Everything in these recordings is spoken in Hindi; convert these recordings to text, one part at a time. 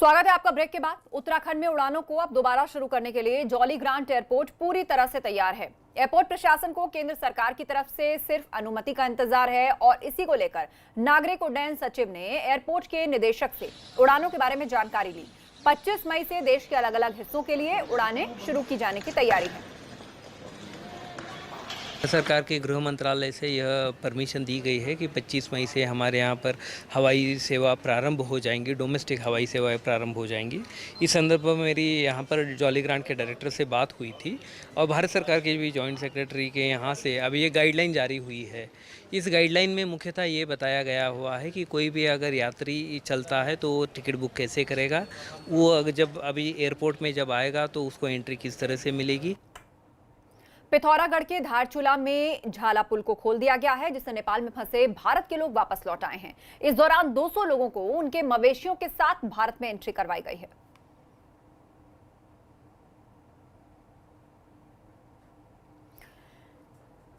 स्वागत है आपका ब्रेक के बाद। उत्तराखंड में उड़ानों को अब दोबारा शुरू करने के लिए जौलीग्रांट एयरपोर्ट पूरी तरह से तैयार है। एयरपोर्ट प्रशासन को केंद्र सरकार की तरफ से सिर्फ अनुमति का इंतजार है और इसी को लेकर नागरिक उड्डयन सचिव ने एयरपोर्ट के निदेशक से उड़ानों के बारे में जानकारी ली। 25 मई से देश के अलग अलग हिस्सों के लिए उड़ानें शुरू की जाने की तैयारी है। सरकार के गृह मंत्रालय से यह परमिशन दी गई है कि 25 मई से हमारे यहाँ पर हवाई सेवा प्रारंभ हो जाएंगी, डोमेस्टिक हवाई सेवाएं प्रारंभ हो जाएंगी। इस संदर्भ में मेरी यहाँ पर जौलीग्रांट के डायरेक्टर से बात हुई थी और भारत सरकार के भी जॉइंट सेक्रेटरी के यहाँ से अब ये गाइडलाइन जारी हुई है। इस गाइडलाइन में मुख्यतः ये बताया गया हुआ है कि कोई भी अगर यात्री चलता है तो वो टिकट बुक कैसे करेगा, वो जब अभी एयरपोर्ट में जब आएगा तो उसको एंट्री किस तरह से मिलेगी। पिथौरागढ़ के धारचूला में झाला पुल को खोल दिया गया है, जिससे नेपाल में फंसे भारत के लोग वापस लौट आए हैं। इस दौरान 200 लोगों को उनके मवेशियों के साथ भारत में एंट्री करवाई गई है।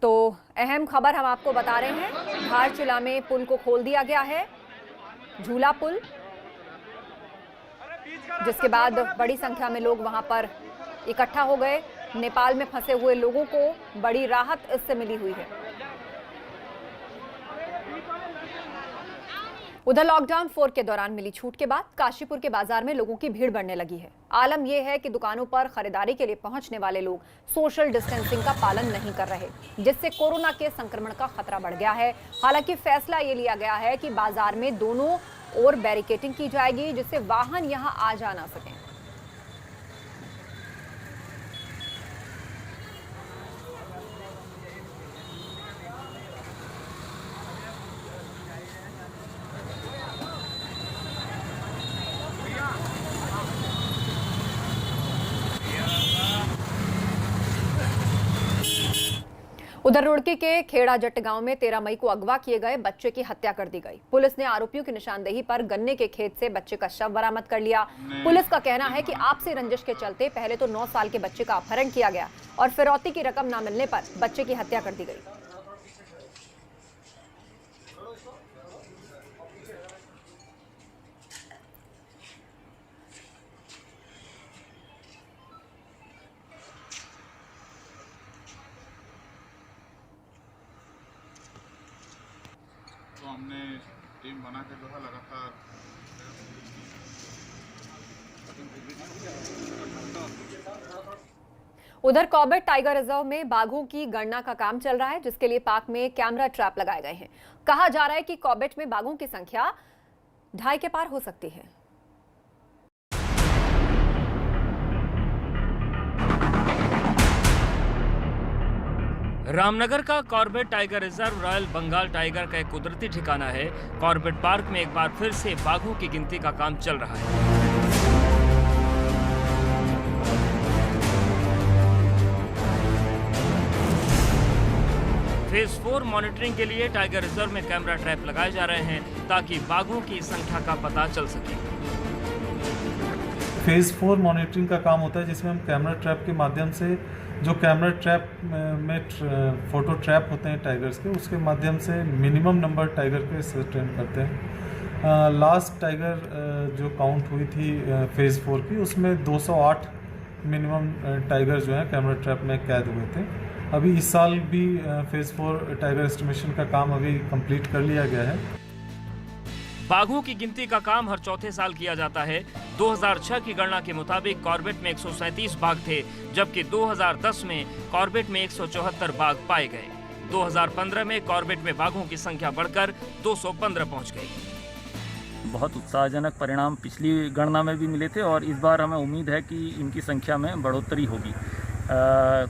तो अहम खबर हम आपको बता रहे हैं, धारचूला में पुल को खोल दिया गया है, झूला पुल, जिसके बाद बड़ी संख्या में लोग वहां पर इकट्ठा हो गए। नेपाल में फंसे हुए लोगों को बड़ी राहत इससे मिली हुई है। उधर लॉकडाउन 4 के दौरान मिली छूट के बाद काशीपुर के बाजार में लोगों की भीड़ बढ़ने लगी है। आलम यह है कि दुकानों पर खरीदारी के लिए पहुंचने वाले लोग सोशल डिस्टेंसिंग का पालन नहीं कर रहे, जिससे कोरोना के संक्रमण का खतरा बढ़ गया है। हालांकि फैसला ये लिया गया है कि बाजार में दोनों ओर बैरिकेडिंग की जाएगी, जिससे वाहन यहां आ जा ना सकें। उधर रुड़की के खेड़ा जट्ट गांव में 13 मई को अगवा किए गए बच्चे की हत्या कर दी गई। पुलिस ने आरोपियों की निशानदेही पर गन्ने के खेत से बच्चे का शव बरामद कर लिया। पुलिस का कहना है कि आपसी रंजिश के चलते पहले तो 9 साल के बच्चे का अपहरण किया गया और फिरौती की रकम न मिलने पर बच्चे की हत्या कर दी गई। तो हमने टीम बना के जो है लगातार उधर कॉर्बेट टाइगर रिजर्व में बाघों की गणना का काम चल रहा है, जिसके लिए पार्क में कैमरा ट्रैप लगाए गए हैं। कहा जा रहा है कि कॉर्बेट में बाघों की संख्या 2.5 के पार हो सकती है। रामनगर का Corbett tiger reserve royal Bengal tiger का एक कुदरती ठिकाना है। कॉर्बेट पार्क में एक बार फिर से बाघों की गिनती का काम चल रहा है। फेज 4 मॉनिटरिंग के लिए टाइगर रिजर्व में कैमरा ट्रैप लगाए जा रहे हैं, ताकि बाघों की संख्या का पता चल सके। फेज 4 मॉनिटरिंग का काम होता है, जिसमें हम कैमरा ट्रैप के माध्यम से जो कैमरा ट्रैप में फोटो ट्रैप होते हैं टाइगर्स के, उसके माध्यम से मिनिमम नंबर टाइगर के सर्टेन करते हैं। लास्ट टाइगर जो काउंट हुई थी फेज़ 4 की, उसमें 208 मिनिमम टाइगर जो है कैमरा ट्रैप में कैद हुए थे। अभी इस साल भी फेज़ 4 टाइगर एस्टिमेशन का काम अभी कंप्लीट कर लिया गया है। बाघों की गिनती का काम हर चौथे साल किया जाता है। 2006 की गणना के मुताबिक कॉर्बेट में 137 बाघ थे, जबकि 2010 में कॉर्बेट में 174 बाघ पाए गए। 2015 में कॉर्बेट में बाघों की संख्या बढ़कर 215 पहुंच गई। बहुत उत्साहजनक परिणाम पिछली गणना में भी मिले थे और इस बार हमें उम्मीद है कि इनकी संख्या में बढ़ोतरी होगी।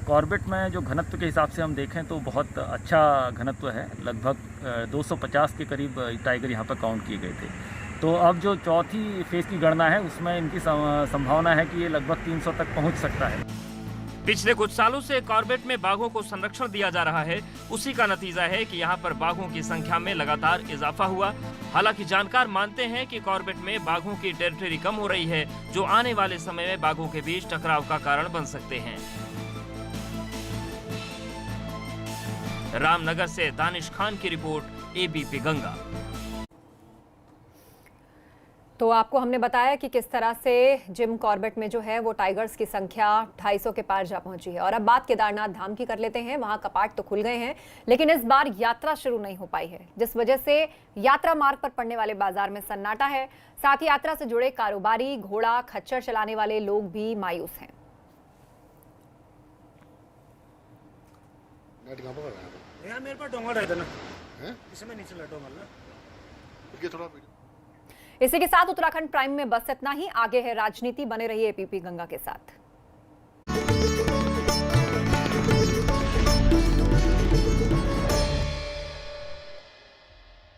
कॉर्बेट में जो घनत्व के हिसाब से हम देखें तो बहुत अच्छा घनत्व है, लगभग 250 के करीब टाइगर यहाँ पर काउंट किए गए थे। तो अब जो चौथी फेज़ की गणना है उसमें इनकी संभावना है कि ये लगभग 300 तक पहुँच सकता है। पिछले कुछ सालों से कॉर्बेट में बाघों को संरक्षण दिया जा रहा है। उसी का नतीजा है कि यहाँ पर बाघों की संख्या में लगातार इजाफा हुआ। हालांकि जानकार मानते हैं कि कॉर्बेट में बाघों की टेरिटरी कम हो रही है, जो आने वाले समय में बाघों के बीच टकराव का कारण बन सकते हैं। रामनगर से दानिश खान की रिपोर्ट, एबीपी गंगा। तो आपको हमने बताया कि किस तरह से जिम कॉर्बेट में जो है वो टाइगर्स की संख्या 250 के पार जा पहुंची है। और अब बात केदारनाथ धाम की कर लेते हैं। वहां कपाट तो खुल गए हैं, लेकिन इस बार यात्रा शुरू नहीं हो पाई है, जिस वजह से यात्रा मार्ग पर पड़ने वाले बाजार में सन्नाटा है। साथ ही यात्रा से जुड़े कारोबारी, घोड़ा, खच्चर चलाने वाले लोग भी मायूस हैं। यार मेरे पास डोंगर रहता ना, इसमें नहीं चला डोंगर ना। इसी के साथ उत्तराखंड प्राइम में बस इतना ही। आगे है राजनीति, बने रहिए एपीपी गंगा के साथ।